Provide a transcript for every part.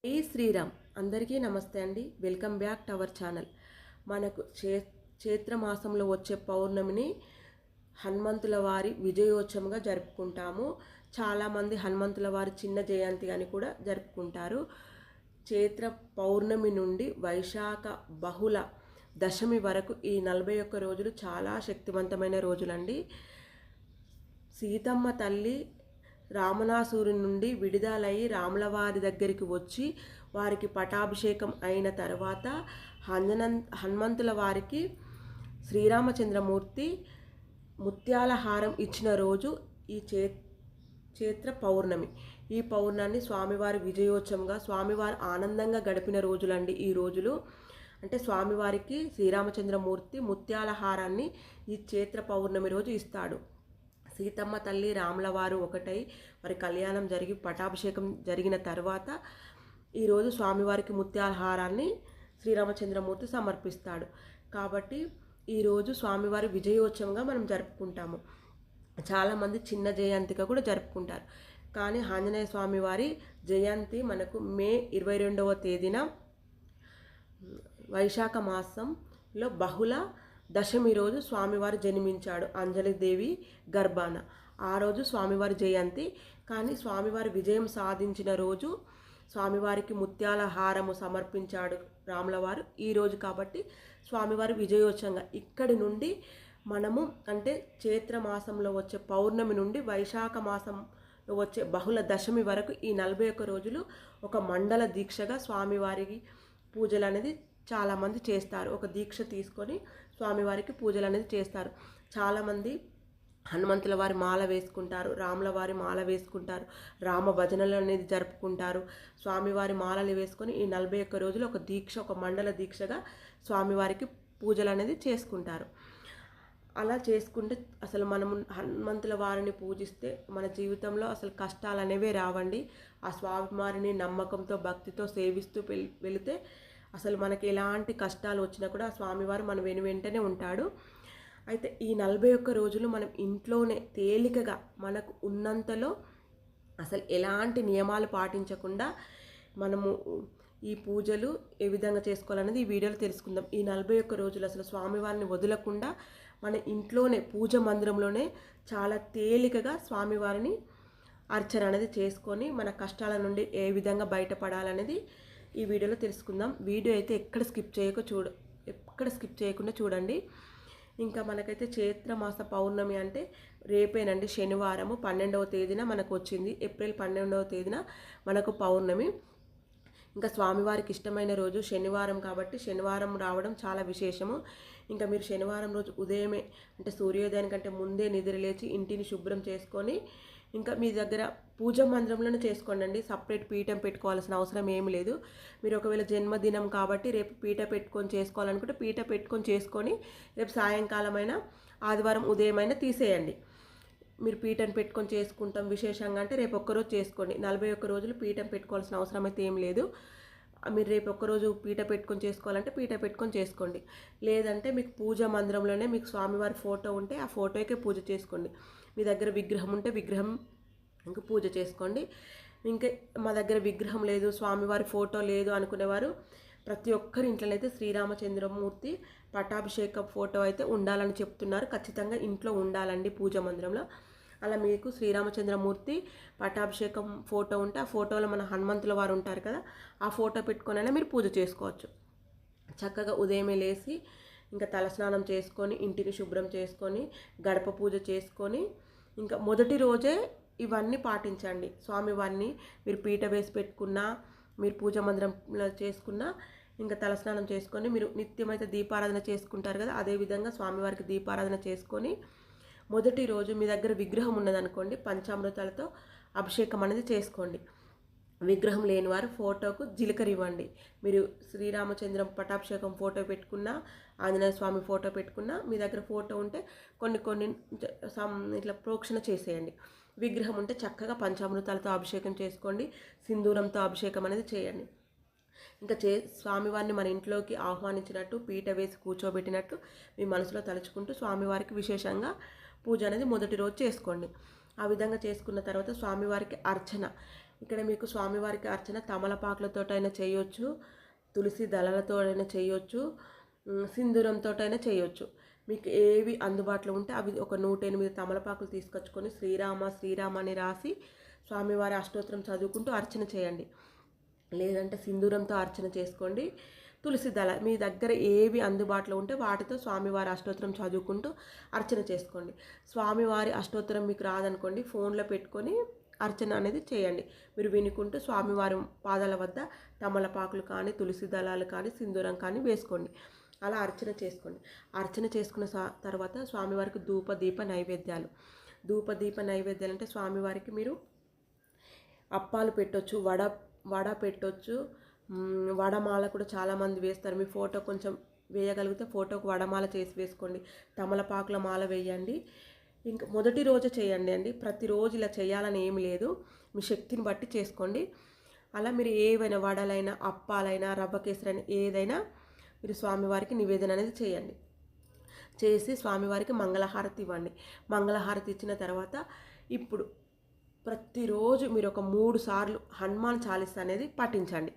జై శ్రీరామ్. అందరికీ నమస్తే అండి. Welcome back to our channel. మనకు చైత్ర మాసంలో వచ్చే పౌర్ణమిని హనుమంతుల వారి విజయోత్సవంగా జరుపుకుంటాము. చాలామంది హనుమంతుల వారి చిన్న జయంతి అని కూడా జరుపుకుంటారు. చైత్ర పౌర్ణమి నుండి వైశాఖ బహుళ దశమి వరకు ఈ 41 రోజులు చాలా శక్తివంతమైన రోజులండి. సీతమ్మ తల్లి రామనాసురు నుండి విడుదలై రాములవారి దగ్గరికి వచ్చి వారికి పటాభిషేకం అయిన తర్వాత హనుమంతుల వారికి శ్రీరామచంద్రమూర్తి ముత్యాల హారం ఇచ్చిన రోజు ఈ చైత్ర పౌర్ణమి. ఈ పౌర్ణాన్ని స్వామివారి విజయోత్సవంగా స్వామివారి ఆనందంగా గడిపిన రోజులండి ఈ రోజులు. అంటే స్వామివారికి శ్రీరామచంద్రమూర్తి ముత్యాల హారాన్ని ఈ చైత్ర పౌర్ణమి రోజు ఇస్తాడు. సీతమ్మ తల్లి రాములవారు ఒకటై వారి కళ్యాణం జరిగి పటాభిషేకం జరిగిన తర్వాత ఈరోజు స్వామివారికి ముత్యాల హారాన్ని శ్రీరామచంద్రమూర్తి సమర్పిస్తాడు. కాబట్టి ఈరోజు స్వామివారి విజయోత్సవంగా మనం జరుపుకుంటాము. చాలామంది చిన్న జయంతిగా కూడా జరుపుకుంటారు. కానీ ఆంజనేయ స్వామి వారి జయంతి మనకు మే 22వ తేదీన వైశాఖ మాసంలో బహుళ దశమి రోజు స్వామివారు జన్మించాడు అంజలిదేవి గర్భాన. ఆ రోజు స్వామివారి జయంతి. కానీ స్వామివారి విజయం సాధించిన రోజు స్వామివారికి ముత్యాల హారము సమర్పించాడు రాములవారు ఈరోజు. కాబట్టి స్వామివారి విజయోత్సవంగా ఇక్కడి నుండి మనము అంటే చైత్ర మాసంలో వచ్చే పౌర్ణమి నుండి వైశాఖ మాసంలో వచ్చే బహుళ దశమి వరకు ఈ 41 రోజులు ఒక మండల దీక్షగా స్వామివారికి పూజలు అనేది చాలామంది చేస్తారు. ఒక దీక్ష తీసుకొని స్వామివారికి పూజలు అనేది చేస్తారు. చాలామంది హనుమంతుల వారి మాల వేసుకుంటారు, రాముల వారి మాల వేసుకుంటారు, రామ భజనలు అనేది జరుపుకుంటారు. స్వామివారి మాలలు వేసుకొని ఈ 41 రోజులు ఒక దీక్ష, ఒక మండల దీక్షగా స్వామివారికి పూజలు అనేది చేసుకుంటారు. అలా చేసుకుంటే అసలు మనము హనుమంతుల వారిని పూజిస్తే మన జీవితంలో అసలు కష్టాలు అనేవే రావండి. ఆ స్వామివారిని నమ్మకంతో భక్తితో సేవిస్తూ వెళితే అసలు మనకి ఎలాంటి కష్టాలు వచ్చినా కూడా ఆ స్వామివారు మన వెంటనే ఉంటాడు. అయితే ఈ 41 రోజులు మనం ఇంట్లోనే తేలికగా మనకు ఉన్నంతలో అసలు ఎలాంటి నియమాలు పాటించకుండా మనము ఈ పూజలు ఏ విధంగా చేసుకోవాలనేది ఈ వీడియోలో తెలుసుకుందాం. ఈ 41 రోజులు అసలు స్వామివారిని వదలకుండా మన ఇంట్లోనే పూజ మందిరంలోనే చాలా తేలికగా స్వామివారిని అర్చన అనేది చేసుకొని మన కష్టాల నుండి ఏ విధంగా బయటపడాలనేది ఈ వీడియోలో తెలుసుకుందాం. వీడియో అయితే ఎక్కడ స్కిప్ చేయకుండా చూడండి. ఇంకా మనకైతే చైత్ర మాస పౌర్ణమి అంటే రేపేనండి, శనివారము 12వ తేదీన మనకు వచ్చింది. ఏప్రిల్ 12వ తేదీన మనకు పౌర్ణమి. ఇంకా స్వామివారికి ఇష్టమైన రోజు శనివారం కాబట్టి శనివారం రావడం చాలా విశేషము. ఇంకా మీరు శనివారం రోజు ఉదయమే అంటే సూర్యోదయానికంటే ముందే నిద్రలేచి ఇంటిని శుభ్రం చేసుకొని ఇంకా మీ దగ్గర పూజ మందిరంలోనే చేసుకోండి. సపరేట్ పీఠం పెట్టుకోవాల్సిన అవసరం ఏమి లేదు. మీరు ఒకవేళ జన్మదినం కాబట్టి రేపు పీఠ పెట్టుకొని చేసుకోవాలనుకుంటే పీఠ పెట్టుకొని చేసుకొని రేపు సాయంకాలమైనా ఆదివారం ఉదయమైనా తీసేయండి. మీరు పీఠం పెట్టుకొని చేసుకుంటాం విశేషంగా అంటే రేపు ఒక్కరోజు చేసుకోండి. 41 రోజులు పీఠం పెట్టుకోవాల్సిన అవసరం అయితే ఏం లేదు. మీరు రేపు ఒక్కరోజు పీఠ పెట్టుకొని చేసుకోవాలంటే పీఠ పెట్టుకొని చేసుకోండి. లేదంటే మీకు పూజ మందిరంలోనే మీకు స్వామివారి ఫోటో ఉంటే ఆ ఫోటోకే పూజ చేసుకోండి. మీ దగ్గర విగ్రహం ఉంటే విగ్రహం ఇంకా పూజ చేసుకోండి. ఇంకా మా దగ్గర విగ్రహం లేదు, స్వామివారి ఫోటో లేదు అనుకునేవారు ప్రతి ఒక్కరి ఇంట్లో అయితే శ్రీరామచంద్రమూర్తి పట్టాభిషేక ఫోటో అయితే ఉండాలని చెప్తున్నారు. ఖచ్చితంగా ఇంట్లో ఉండాలండి పూజ మందిరంలో. అలా మీకు శ్రీరామచంద్రమూర్తి పట్టాభిషేకం ఫోటో ఉంటే ఆ ఫోటోలో మన హనుమంతుల వారు ఉంటారు కదా, ఆ ఫోటో పెట్టుకొనైనా మీరు పూజ చేసుకోవచ్చు. చక్కగా ఉదయమే లేచి ఇంకా తలస్నానం చేసుకొని ఇంటిని శుభ్రం చేసుకొని గడప పూజ చేసుకొని ఇంకా మొదటి రోజే ఇవన్నీ పాటించండి. స్వామివారిని మీరు పీట వేసి పెట్టుకున్నా, మీరు పూజ మందిరంలో చేసుకున్నా, ఇంకా తలస్నానం చేసుకొని మీరు నిత్యమైతే దీపారాధన చేసుకుంటారు కదా, అదేవిధంగా స్వామివారికి దీపారాధన చేసుకొని మొదటి రోజు మీ దగ్గర విగ్రహం ఉన్నదనుకోండి పంచామృతాలతో అభిషేకం అనేది చేసుకోండి. విగ్రహం లేని వారు ఫోటోకు జీలకర్ర ఇవ్వండి. మీరు శ్రీరామచంద్రం పట్టాభిషేకం ఫోటో పెట్టుకున్నా, ఆంజనేయ స్వామి ఫోటో పెట్టుకున్నా, మీ దగ్గర ఫోటో ఉంటే కొన్ని ఇట్లా ప్రోక్షణ చేసేయండి. విగ్రహం ఉంటే చక్కగా పంచామృతాలతో అభిషేకం చేసుకోండి. సింధూరంతో అభిషేకం అనేది చేయండి. ఇంకా స్వామివారిని మన ఇంట్లోకి ఆహ్వానించినట్టు పీట వేసి కూర్చోబెట్టినట్టు మీ మనసులో తలుచుకుంటూ స్వామివారికి విశేషంగా పూజ అనేది మొదటి రోజు చేసుకోండి. ఆ విధంగా చేసుకున్న తర్వాత స్వామివారికి అర్చన ఇక్కడ మీకు స్వామివారికి అర్చన తమలపాకులతోటైనా చేయొచ్చు, తులసి దళాలతో అయినా చేయొచ్చు, సింధూరంతోటైనా చేయొచ్చు. మీకు ఏవి అందుబాటులో ఉంటే అవి ఒక 108 తమలపాకులు తీసుకొచ్చుకొని శ్రీరామ శ్రీరామ అని రాసి స్వామివారి అష్టోత్తరం చదువుకుంటూ అర్చన చేయండి. లేదంటే సింధూరంతో అర్చన చేసుకోండి. తులసి దళ మీ దగ్గర ఏవి అందుబాటులో ఉంటే వాటితో స్వామివారి అష్టోత్తరం చదువుకుంటూ అర్చన చేసుకోండి. స్వామివారి అష్టోత్తరం మీకు రాదనుకోండి, ఫోన్లో పెట్టుకొని అర్చన అనేది చేయండి. మీరు వినుకుంటూ స్వామివారి పాదాల వద్ద తమలపాకులు కానీ, తులసి దళాలు కానీ, సింధూరం కానీ వేసుకోండి. అలా అర్చన చేసుకోండి. అర్చన చేసుకున్న తర్వాత స్వామివారికి ధూప దీప నైవేద్యాలు అంటే స్వామివారికి మీరు అప్పాలు పెట్టొచ్చు, వడ పెట్టొచ్చు. వడమాల కూడా చాలామంది వేస్తారు. మీ ఫోటో కొంచెం వేయగలిగితే ఫోటోకు వడమాల చేసి వేసుకోండి. తమలపాకుల మాల వేయండి. ఇంకా మొదటి రోజు చేయండి అండి. ప్రతిరోజు ఇలా చేయాలని ఏమి లేదు, మీ శక్తిని బట్టి చేసుకోండి. అలా మీరు ఏవైనా వడలైనా, అప్పాలైనా, రవ్వ కేసరైనా ఏదైనా మీరు స్వామివారికి నివేదన అనేది చేయండి. చేసి స్వామివారికి మంగళహారతి ఇవ్వండి. మంగళహారతి ఇచ్చిన తర్వాత ఇప్పుడు ప్రతిరోజు మీరు ఒక 3 సార్లు హనుమాన్ చాలీసా అనేది పఠించండి.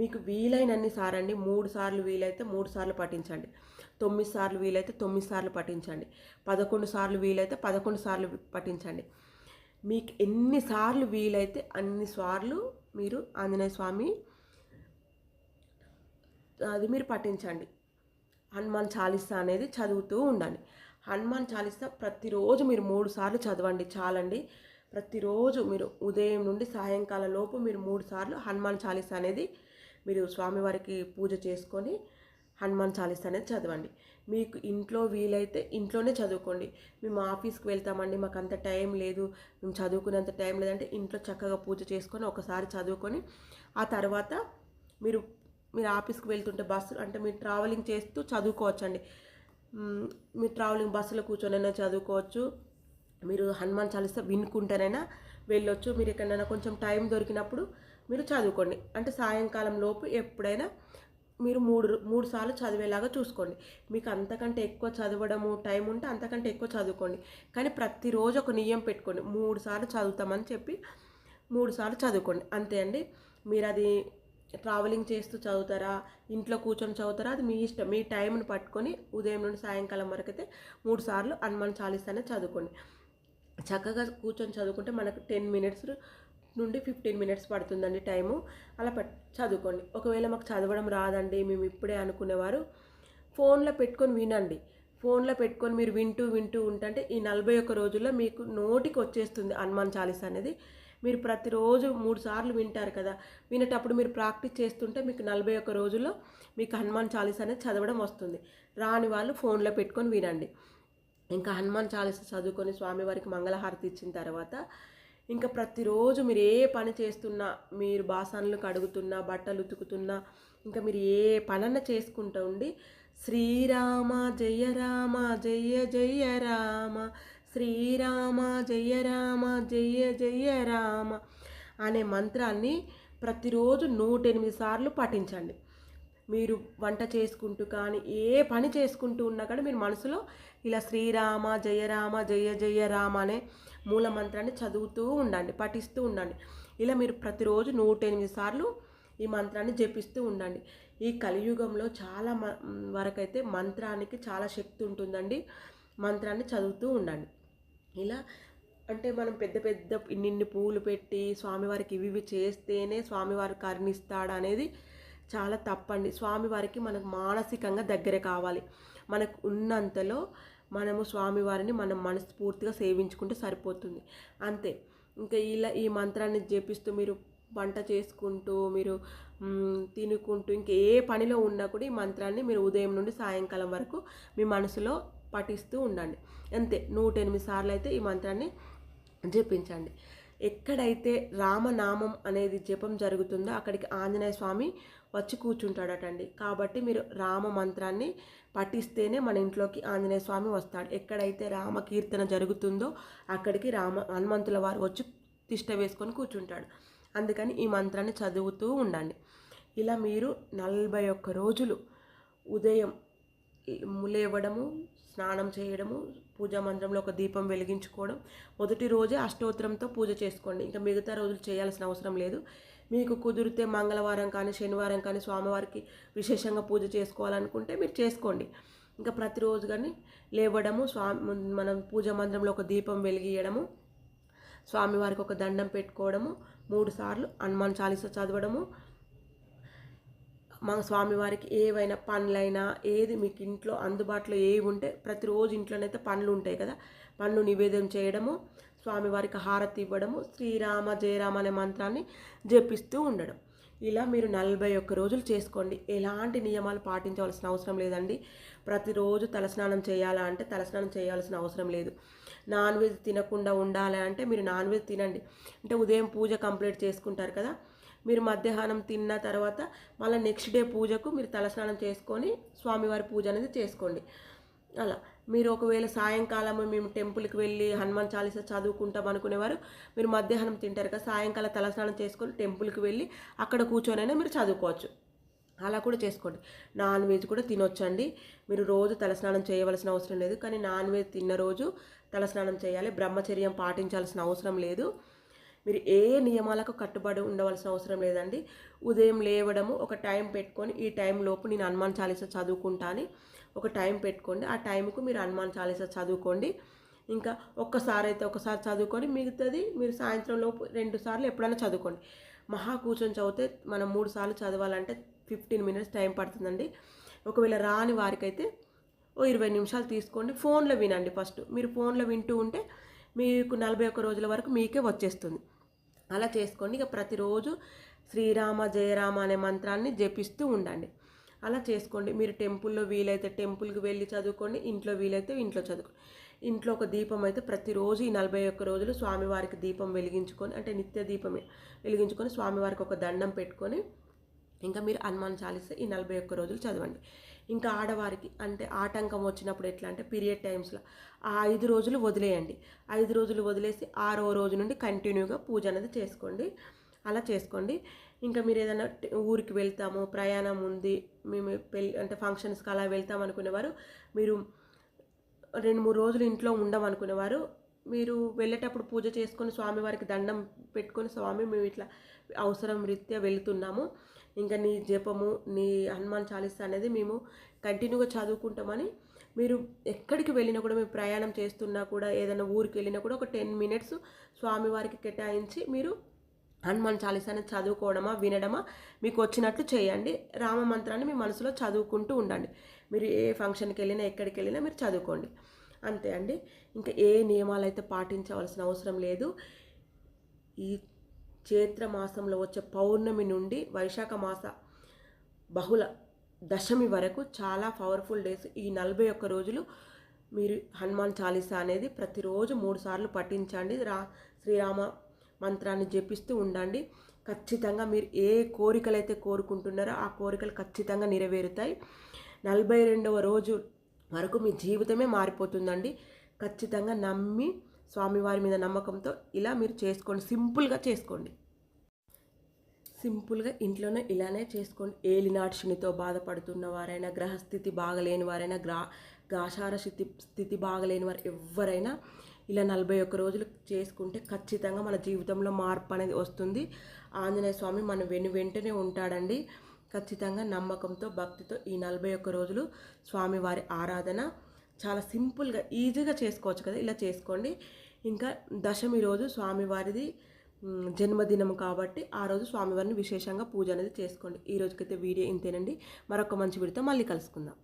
మీకు వీలైనన్ని సారండి. 3 సార్లు వీలైతే 3 సార్లు పఠించండి. 9 సార్లు వీలైతే 9 సార్లు పఠించండి. 11 సార్లు వీలైతే 11 సార్లు పఠించండి. మీకు ఎన్నిసార్లు వీలైతే అన్ని సార్లు మీరు ఆంజనేయ స్వామి అది మీరు పఠించండి. హనుమాన్ చాలీసా అనేది చదువుతూ ఉండండి. హనుమాన్ చాలీసా ప్రతిరోజు మీరు 3 సార్లు చదవండి, చాలండి. ప్రతిరోజు మీరు ఉదయం నుండి సాయంకాలం లోపు మీరు 3 సార్లు హనుమాన్ చాలీసా అనేది మీరు స్వామివారికి పూజ చేసుకొని హనుమాన్ చాలీసా అనేది చదవండి. మీకు ఇంట్లో వీలైతే ఇంట్లోనే చదువుకోండి. మేము ఆఫీస్కి వెళ్తామండి, మాకు అంత టైం లేదు, మేము చదువుకునేంత టైం లేదంటే ఇంట్లో చక్కగా పూజ చేసుకొని ఒకసారి చదువుకొని ఆ తర్వాత మీరు ఆఫీస్కి వెళ్తుంటే బస్సు అంటే మీరు ట్రావెలింగ్ చేస్తూ చదువుకోవచ్చండి. మీరు ట్రావెలింగ్ బస్సులో కూర్చొనైనా చదువుకోవచ్చు. మీరు హనుమాన్ చాలీసా వినుకుంటేనైనా వెళ్ళొచ్చు. మీరు ఎక్కడైనా కొంచెం టైం దొరికినప్పుడు మీరు చదువుకోండి. అంటే సాయంకాలం లోపు ఎప్పుడైనా మీరు మూడు సార్లు చదివేలాగా చూసుకోండి. మీకు అంతకంటే ఎక్కువ చదవడము టైం ఉంటే అంతకంటే ఎక్కువ చదువుకోండి. కానీ ప్రతిరోజు ఒక నియమం పెట్టుకోండి. 3 సార్లు చదువుతామని చెప్పి 3 సార్లు చదువుకోండి. అంతే అండి. మీరు అది ట్రావెలింగ్ చేస్తూ చదువుతారా, ఇంట్లో కూర్చొని చదువుతారా, అది మీ ఇష్టం. మీ టైంని పట్టుకొని ఉదయం నుండి సాయంకాలం వరకు అయితే 3 సార్లు హనుమాన్ చాలీసానే చదువుకోండి. చక్కగా కూర్చొని చదువుకుంటే మనకు 10 మినిట్స్ నుండి 15 మినిట్స్ పడుతుందండి టైము. అలా చదువుకోండి. ఒకవేళ మాకు చదవడం రాదండి మేము ఇప్పుడే అనుకునేవారు ఫోన్లో పెట్టుకొని వినండి. ఫోన్లో పెట్టుకొని మీరు వింటూ ఉంటే ఈ 41 రోజుల్లో మీకు నోటికి వచ్చేస్తుంది హనుమాన్ చాలీసా అనేది. మీరు ప్రతిరోజు 3 సార్లు వింటారు కదా, వినేటప్పుడు మీరు ప్రాక్టీస్ చేస్తుంటే మీకు 41 రోజుల్లో మీకు హనుమాన్ చాలీసా అనేది చదవడం వస్తుంది. రాని వాళ్ళు ఫోన్లో పెట్టుకొని వినండి. ఇంకా హనుమాన్ చాలీసా చదువుకొని స్వామివారికి మంగళహారతి ఇచ్చిన తర్వాత ఇంకా ప్రతిరోజు మీరు ఏ పని చేస్తున్నా, మీరు బాసనలు కడుగుతున్నా, బట్టలు ఉతుకుతున్నా, ఇంకా మీరు ఏ పనన్నా చేసుకుంటూ ఉండి శ్రీరామ జయ రామ జయ జయ రామ, శ్రీరామ జయ రామ జయ జయ రామ అనే మంత్రాన్ని ప్రతిరోజు 108 సార్లు పఠించండి. మీరు వంట చేసుకుంటూ కానీ ఏ పని చేసుకుంటూ ఉన్నా కానీ మీరు మనసులో ఇలా శ్రీరామ జయ రామ జయ జయ రామ అనే మూల మంత్రాన్ని చదువుతూ ఉండండి, పఠిస్తూ ఉండండి. ఇలా మీరు ప్రతిరోజు 108 సార్లు ఈ మంత్రాన్ని జపిస్తూ ఉండండి. ఈ కలియుగంలో చాలా వరకైతే మంత్రానికి చాలా శక్తి ఉంటుందండి. మంత్రాన్ని చదువుతూ ఉండండి. ఇలా అంటే మనం పెద్ద ఇన్ని పూలు పెట్టి స్వామివారికి ఇవి చేస్తేనే స్వామివారు కరుణిస్తాడు అనేది చాలా తప్పండి. స్వామివారికి మనకు మానసికంగా దగ్గర కావాలి. మనకు ఉన్నంతలో మనము స్వామివారిని మనం మనస్ఫూర్తిగా సేవించుకుంటే సరిపోతుంది, అంతే. ఇంకా ఇలా ఈ మంత్రాన్ని జపిస్తూ మీరు వంట చేసుకుంటూ, మీరు తినుకుంటూ, ఇంకా ఏ పనిలో ఉన్నా కూడా ఈ మంత్రాన్ని మీరు ఉదయం నుండి సాయంకాలం వరకు మీ మనసులో పఠిస్తూ ఉండండి. అంతే 108 సార్లు అయితే ఈ మంత్రాన్ని జపించండి. ఎక్కడైతే రామనామం అనేది జపం జరుగుతుందో అక్కడికి ఆంజనేయ స్వామి వచ్చి కూర్చుంటాడటండి. కాబట్టి మీరు రామ మంత్రాన్ని పఠిస్తేనే మన ఇంట్లోకి ఆంజనేయ స్వామి వస్తాడు. ఎక్కడైతే రామ కీర్తన జరుగుతుందో అక్కడికి హనుమంతుల వారు వచ్చి తిష్ట వేసుకొని కూర్చుంటాడు. అందుకని ఈ మంత్రాన్ని చదువుతూ ఉండండి. ఇలా మీరు 41 రోజులు ఉదయం లేవడము, స్నానం చేయడము, పూజా మందిరంలో ఒక దీపం వెలిగించుకోవడం. మొదటి రోజే అష్టోత్తరంతో పూజ చేసుకోండి. ఇంకా మిగతా రోజులు చేయాల్సిన అవసరం లేదు. మీకు కుదిరితే మంగళవారం కానీ శనివారం కానీ స్వామివారికి విశేషంగా పూజ చేసుకోవాలనుకుంటే మీరు చేసుకోండి. ఇంకా ప్రతిరోజు కానీ లేవడము, మనం పూజా మందిరంలో ఒక దీపం వెలిగియడము, స్వామివారికి ఒక దండం పెట్టుకోవడము, 3 సార్లు హనుమాన్ చాలీసా చదవడము, మా స్వామివారికి ఏవైనా పండ్లైనా ఏది మీకు ఇంట్లో అందుబాటులో ఏవి ఉంటే ప్రతిరోజు ఇంట్లోనైతే పండ్లు ఉంటాయి కదా, పండ్లు నివేదన చేయడము, స్వామివారికి హారతి ఇవ్వడము, శ్రీరామ జయరామ అనే మంత్రాన్ని జపిస్తూ ఉండడం. ఇలా మీరు 41 రోజులు చేసుకోండి. ఎలాంటి నియమాలు పాటించవలసిన అవసరం లేదండి. ప్రతిరోజు తలస్నానం చేయాలా అంటే తలస్నానం చేయాల్సిన అవసరం లేదు. నాన్ వెజ్ తినకుండా ఉండాలి అంటే మీరు నాన్ వెజ్ తినండి. అంటే ఉదయం పూజ కంప్లీట్ చేసుకుంటారు కదా, మీరు మధ్యాహ్నం తిన్న తర్వాత మళ్ళీ నెక్స్ట్ డే పూజకు మీరు తలస్నానం చేసుకొని స్వామివారి పూజ అనేది చేసుకోండి. అలా మీరు ఒకవేళ సాయంకాలం మేము టెంపుల్కి వెళ్ళి హనుమాన్ చాలీసా చదువుకుంటాం అనుకునేవారు మీరు మధ్యాహ్నం తింటారు కదా, సాయంకాలం తలస్నానం చేసుకొని టెంపుల్కి వెళ్ళి అక్కడ కూర్చొనైనా మీరు చదువుకోవచ్చు. అలా కూడా చేసుకోండి. నాన్ వెజ్ కూడా తినొచ్చండి. మీరు రోజు తలస్నానం చేయవలసిన అవసరం లేదు, కానీ నాన్ వెజ్ తిన్న రోజు తలస్నానం చేయాలి. బ్రహ్మచర్యం పాటించాల్సిన అవసరం లేదు. మీరు ఏ నియమాలకు కట్టుబడి ఉండవలసిన అవసరం లేదండి. ఉదయం లేవడము ఒక టైం పెట్టుకొని ఈ టైం లోపు నేను హనుమాన్ చాలీసా చదువుకుంటా అని ఒక టైం పెట్టుకోండి. ఆ టైంకు మీరు హనుమాన్ చాలీసా చదువుకోండి. ఇంకా ఒకసారి చదువుకొని మిగతాది మీరు సాయంత్రం లోపు 2 సార్లు ఎప్పుడైనా చదువుకోండి. మహా కూర్చొని చదివితే మనం 3 సార్లు చదవాలంటే 15 మినిట్స్ టైం పడుతుందండి. ఒకవేళ రాని వారికైతే 20 నిమిషాలు తీసుకోండి. ఫోన్లో వినండి. ఫస్ట్ మీరు ఫోన్లో వింటూ ఉంటే మీకు 41 రోజుల వరకు మీకే వచ్చేస్తుంది. అలా చేసుకోండి. ఇక ప్రతిరోజు శ్రీరామ జయరామ అనే మంత్రాన్ని జపిస్తూ ఉండండి. అలా చేసుకోండి. మీరు టెంపుల్లో వీలైతే టెంపుల్కి వెళ్ళి చదువుకోండి, ఇంట్లో వీలైతే ఇంట్లో చదువుకోండి. ఇంట్లో ఒక దీపం అయితే ప్రతిరోజు ఈ 41 రోజులు స్వామివారికి దీపం వెలిగించుకొని, అంటే నిత్య దీపమే వెలిగించుకొని స్వామివారికి ఒక దండం పెట్టుకొని ఇంకా మీరు హనుమాన్ చాలీసా ఈ 41 రోజులు చదవండి. ఇంకా ఆడవారికి అంటే ఆటంకం వచ్చినప్పుడు ఎట్లా అంటే పీరియడ్ టైమ్స్లో ఆ 5 రోజులు వదిలేయండి. 5 రోజులు వదిలేసి 6వ రోజు నుండి కంటిన్యూగా పూజ అనేది చేసుకోండి. అలా చేసుకోండి. ఇంకా మీరు ఏదైనా ఊరికి వెళ్తాము, ప్రయాణం ఉంది, మేము పెళ్ళి అంటే ఫంక్షన్స్కి అలా వెళ్తాం అనుకునేవారు, మీరు 2-3 రోజులు ఇంట్లో ఉండమనుకునేవారు, మీరు వెళ్ళేటప్పుడు పూజ చేసుకొని స్వామివారికి దండం పెట్టుకొని, స్వామి మేము ఇట్లా అవసరం రీత్యా వెళుతున్నాము, ఇంకా నీ జపము నీ హనుమాన్ చాలీసా అనేది మేము కంటిన్యూగా చదువుకుంటామని మీరు ఎక్కడికి వెళ్ళినా కూడా, మీరు ప్రయాణం చేస్తున్నా కూడా, ఏదైనా ఊరికి వెళ్ళినా కూడా ఒక 10 మినిట్స్ స్వామివారికి కేటాయించి మీరు హనుమాన్ చాలీసాని చదువుకోవడమా వినడమా మీకు వచ్చినట్లు చేయండి. రామ మంత్రాన్ని మీ మనసులో చదువుకుంటూ ఉండండి. మీరు ఏ ఫంక్షన్కి వెళ్ళినా ఎక్కడికి వెళ్ళినా మీరు చదువుకోండి. అంతే అండి. ఇంకా ఏ నియమాలు అయితే పాటించవలసిన అవసరం లేదు. ఈ చైత్ర మాసంలో వచ్చే పౌర్ణమి నుండి వైశాఖ మాస బహుళ దశమి వరకు చాలా పవర్ఫుల్ డేస్. ఈ 41 రోజులు మీరు హనుమాన్ చాలీసా అనేది ప్రతిరోజు 3 సార్లు పఠించండి. శ్రీరామ మంత్రాన్ని జపిస్తూ ఉండండి. ఖచ్చితంగా మీరు ఏ కోరికలైతే కోరుకుంటున్నారో ఆ కోరికలు ఖచ్చితంగా నెరవేరుతాయి. 42వ రోజు వరకు మీ జీవితమే మారిపోతుందండి. ఖచ్చితంగా నమ్మి స్వామివారి మీద నమ్మకంతో ఇలా మీరు చేసుకోండి. సింపుల్గా చేసుకోండి. సింపుల్గా ఇంట్లోనే ఇలానే చేసుకోండి. ఏలినాటి శనితో బాధపడుతున్న వారైనా, గ్రహస్థితి బాగలేని వారైనా, గాచార స్థితి బాగలేని వారు ఎవరైనా ఇలా 41 రోజులు చేసుకుంటే ఖచ్చితంగా మన జీవితంలో మార్పు అనేది వస్తుంది. ఆంజనేయ స్వామి మన వెంటనే ఉంటాడండి. ఖచ్చితంగా నమ్మకంతో భక్తితో ఈ 41 రోజులు స్వామివారి ఆరాధన చాలా సింపుల్గా ఈజీగా చేసుకోవచ్చు కదా, ఇలా చేసుకోండి. ఇంకా దశమి రోజు స్వామివారిది జన్మదినం కాబట్టి ఆ రోజు స్వామివారిని విశేషంగా పూజ అనేది చేసుకోండి. ఈ రోజుకైతే వీడియో ఇంతేనండి. మరొక మంచి వీడియోతో మళ్ళీ కలుసుకుందాం.